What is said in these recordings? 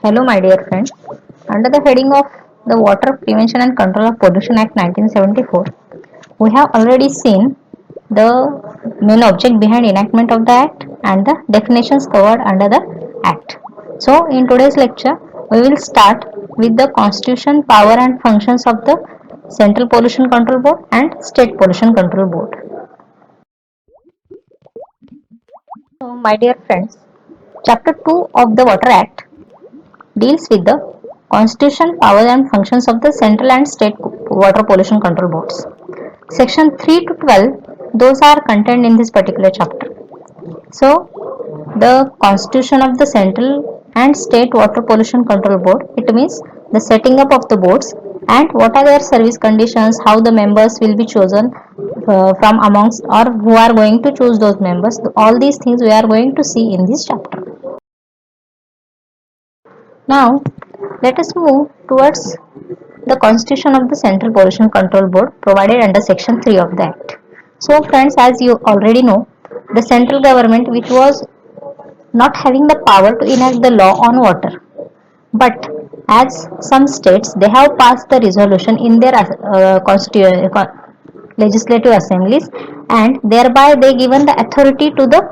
Hello, my dear friends. Under the heading of the Water Prevention and Control of Pollution Act 1974, we have already seen the main object behind enactment of the Act and the definitions covered under the Act. So, in today's lecture, we will start with the Constitution, power, and functions of the Central Pollution Control Board and State Pollution Control Board. So, my dear friends, Chapter 2 of the Water Act deals with the constitution, power and functions of the central and state water pollution control boards. Section 3 to 12, those are contained in this particular chapter. So, the constitution of the central and state water pollution control board, it means the setting up of the boards and what are their service conditions, how the members will be chosen from amongst or who are going to choose those members. All these things we are going to see in this chapter. Now, let us move towards the constitution of the Central Pollution Control Board provided under Section 3 of the Act. So, friends, as you already know, the central government, which was not having the power to enact the law on water, but as some states they have passed the resolution in their legislative assemblies, and thereby they given the authority to the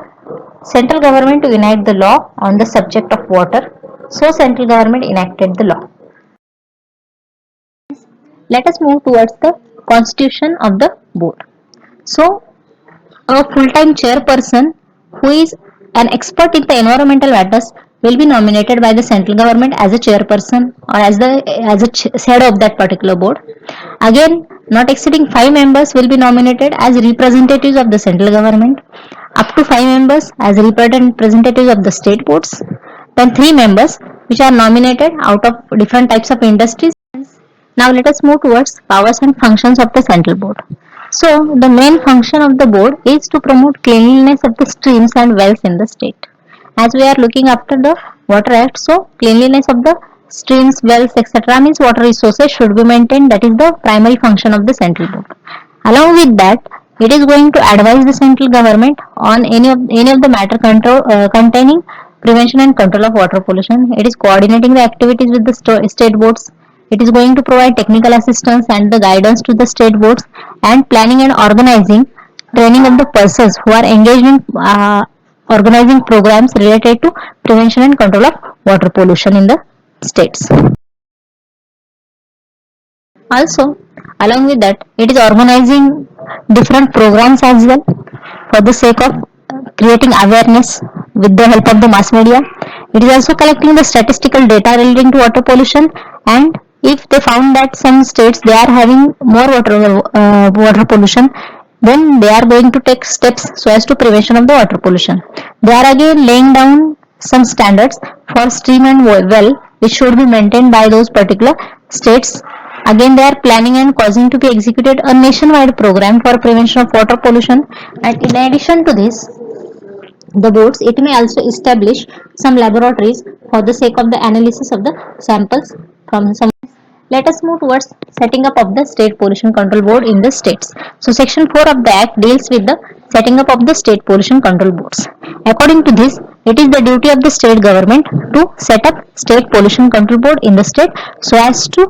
central government to enact the law on the subject of water. So, central government enacted the law. Let us move towards the constitution of the board. So, a full-time chairperson who is an expert in the environmental matters will be nominated by the central government as a chairperson or as a head of that particular board. Again, not exceeding 5 members will be nominated as representatives of the central government, up to 5 members as representatives of the state boards, then 3 members which are nominated out of different types of industries. Now let us move towards powers and functions of the central board. So the main function of the board is to promote cleanliness of the streams and wells in the state. As we are looking after the Water Act, so cleanliness of the streams, wells, etc. means water resources should be maintained. That is the primary function of the central board. Along with that, it is going to advise the central government on any of the matter containing prevention and control of water pollution. It is coordinating the activities with the state boards. It is going to provide technical assistance and the guidance to the state boards and planning and organizing training of the persons who are engaged in organizing programs related to prevention and control of water pollution in the states. Also, along with that, it is organizing different programs as well for the sake of creating awareness with the help of the mass media. It is also collecting the statistical data relating to water pollution, and if they found that some states they are having more water pollution, then they are going to take steps so as to prevention of the water pollution. They are again laying down some standards for stream and well which should be maintained by those particular states. Again, they are planning and causing to be executed a nationwide program for prevention of water pollution, and in addition to this, the boards it may also establish some laboratories for the sake of the analysis of the samples from some. Let us move towards setting up of the State Pollution Control Board in the states. So, Section 4 of the Act deals with the setting up of the State Pollution Control Boards. According to this, it is the duty of the state government to set up State Pollution Control Board in the state so as to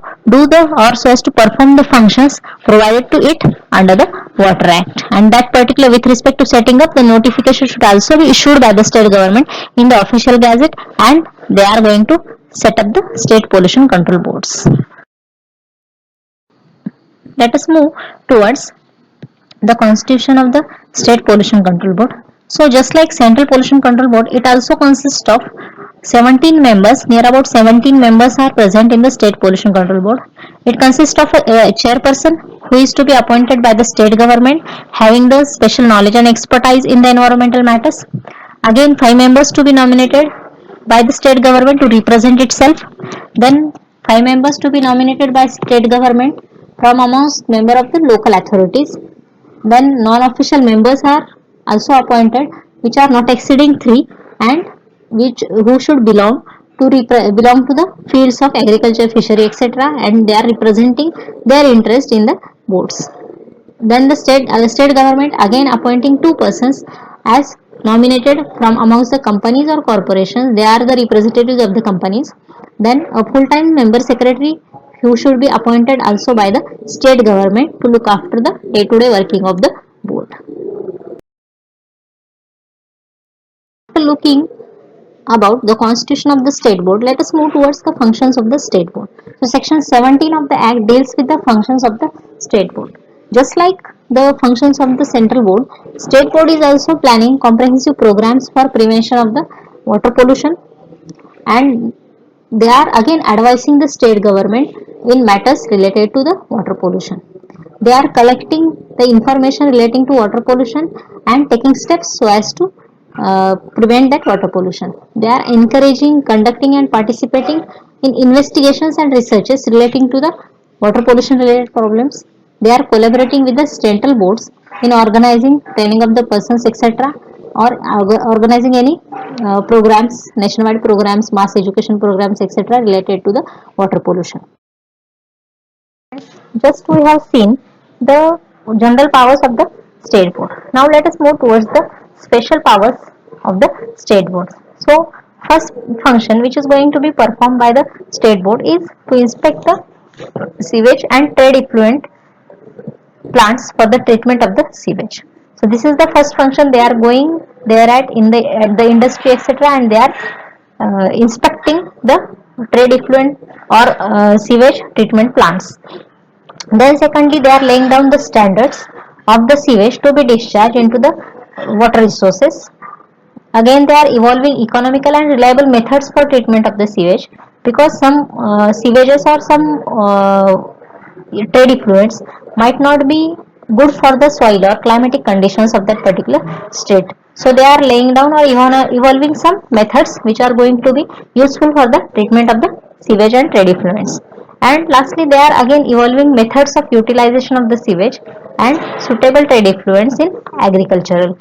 so as to perform the functions provided to it under the Water Act. And that particular with respect to setting up, the notification should also be issued by the state government in the official gazette, and they are going to set up the State Pollution Control Boards. Let us move towards the constitution of the State Pollution Control Board. So just like Central Pollution Control Board, it also consists of 17 members. Near about 17 members are present in the State Pollution Control Board. It consists of a chairperson who is to be appointed by the state government, having the special knowledge and expertise in the environmental matters. Again, 5 members to be nominated by the state government to represent itself. Then 5 members to be nominated by state government from amongst member of the local authorities. Then non-official members are also appointed, which are not exceeding 3, and who should belong to the fields of agriculture, fishery, etc., and they are representing their interest in the boards. Then the state government again appointing 2 persons as nominated from amongst the companies or corporations. They are the representatives of the companies. Then a full-time member secretary who should be appointed also by the state government to look after the day-to-day working of the board. After looking about the constitution of the state board, let us move towards the functions of the state board. So section 17 of the act deals with the functions of the state board. Just like the functions of the central board, state board is also planning comprehensive programs for prevention of the water pollution, and they are again advising the state government in matters related to the water pollution. They are collecting the information relating to water pollution and taking steps so as to prevent that water pollution. They are encouraging, conducting and participating in investigations and researches relating to the water pollution related problems. They are collaborating with the central boards in organizing training of the persons, etc., or organizing any programs, nationwide programs, mass education programs, etc., related to the water pollution. Just we have seen the general powers of the state board. Now let us move towards the special powers of the state board. So first function which is going to be performed by the state board is to inspect the sewage and trade effluent plants for the treatment of the sewage. So this is the first function they are going there at the industry, etc., and they are inspecting the trade effluent or sewage treatment plants. Then secondly, they are laying down the standards of the sewage to be discharged into the water resources. Again, they are evolving economical and reliable methods for treatment of the sewage, because some sewages or some trade effluents might not be good for the soil or climatic conditions of that particular state. So they are laying down or even evolving some methods which are going to be useful for the treatment of the sewage and trade effluents. And lastly, they are again evolving methods of utilization of the sewage and suitable trade effluents in agriculture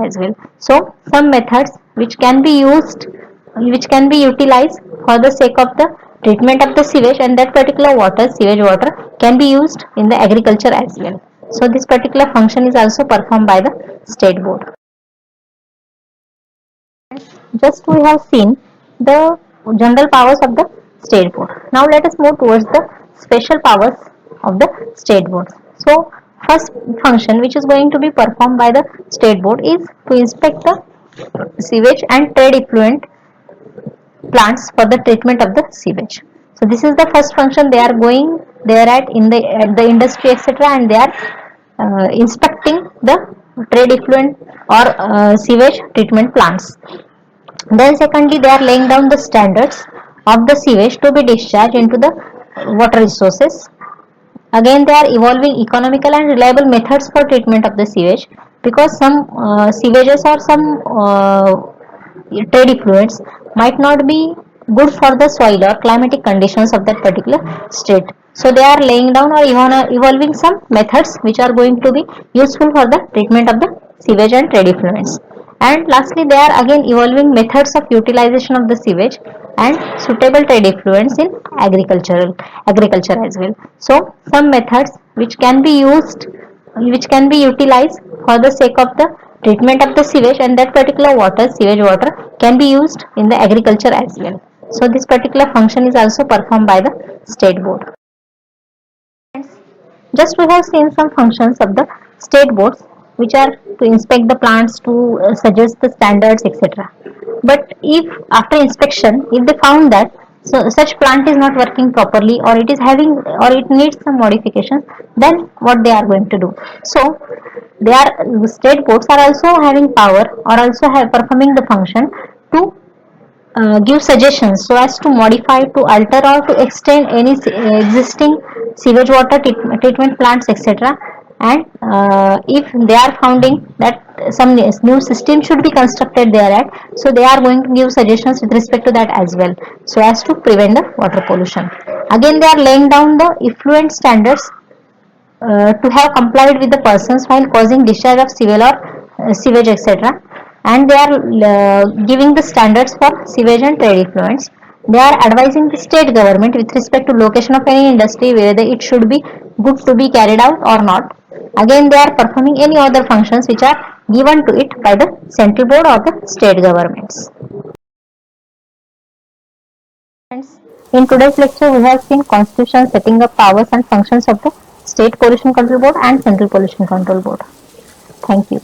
as well. So some methods which can be utilized for the sake of the treatment of the sewage, and that particular water, sewage water, can be used in the agriculture as well. So this particular function is also performed by the state board. Just we have seen the general powers of the state board. Now let us move towards the special powers of the state board. So first function which is going to be performed by the state board is to inspect the sewage and trade effluent plants for the treatment of the sewage. So this is the first function they are going there at the industry, etc., and they are inspecting the trade effluent or sewage treatment plants. Then secondly, they are laying down the standards of the sewage to be discharged into the water resources. Again, they are evolving economical and reliable methods for treatment of the sewage, because some sewages or some trade effluents might not be good for the soil or climatic conditions of that particular state. So they are laying down or even evolving some methods which are going to be useful for the treatment of the sewage and trade effluents. And lastly, they are again evolving methods of utilization of the sewage and suitable trade effluents in agriculture as well. So some methods which can be utilized for the sake of the treatment of the sewage, and that particular water, sewage water, can be used in the agriculture as well. So this particular function is also performed by the state board. Just we have seen some functions of the state boards, which are to inspect the plants, to suggest the standards, etc. But if after inspection, if they found that such plant is not working properly, or it is having, or it needs some modifications, then what they are going to do? So they are state boards are also having power, or also have performing the function to give suggestions so as to modify, to alter or to extend any existing sewage water treatment plants, etc., and if they are finding that some new system should be constructed there at, so they are going to give suggestions with respect to that as well, so as to prevent the water pollution. Again, they are laying down the effluent standards to have complied with the persons while causing discharge of sewage, etc., and they are giving the standards for sewage and trade effluents. They are advising the state government with respect to location of any industry, whether it should be good to be carried out or not. Again, they are performing any other functions which are given to it by the central board or the state governments. Friends, in today's lecture, we have seen Constitution setting up powers and functions of the State Pollution Control Board and Central Pollution Control Board. Thank you.